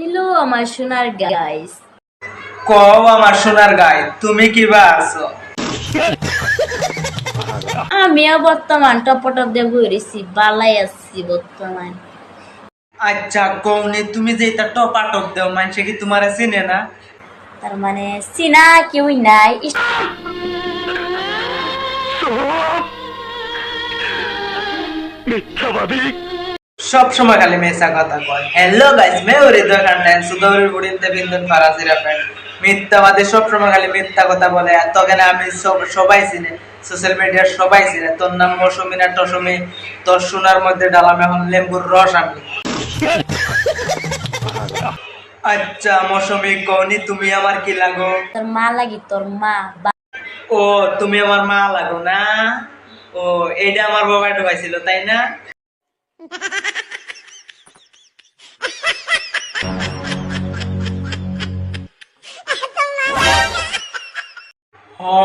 Hello আমার সোনার guys. কও আমার সোনার গাই, তুমি কিবা আছো? আমিও বর্তমান টপটপ দিয়ে বইরেছি, বালাই আছি বর্তমান। আচ্ছা কওনি, তুমি যে এটা টপাটপ দেও মানুষে কি তোমার চিনে না? তার মানে চিনা কেউই নাই। সব সময় খালি মেসা কথা কয়। হ্যালো গাইস, মে হৃদয় কান্ডান সুদৌরের বুড়িতে বিন্দুন ফারাসিরা ফ্রেন্ড। মিথ্যাবাদী সব সময় খালি মিথ্যা কথা বলে, আর তোকে না আমি সবাই চিনে, সোশ্যাল মিডিয়ার সবাই চিনে। তোর নাম মৌসুমি না টসমি, তোর সোনার মধ্যে ডালাম এখন লেম্বুর রস আমি। আচ্ছা মৌসুমি কওনি, তুমি আমার কি লাগো? তোর মা লাগি, তোর মা। ও তুমি আমার মা লাগো না? ও এইটা আমার বাবা ঢুকাইছিল তাই না? ও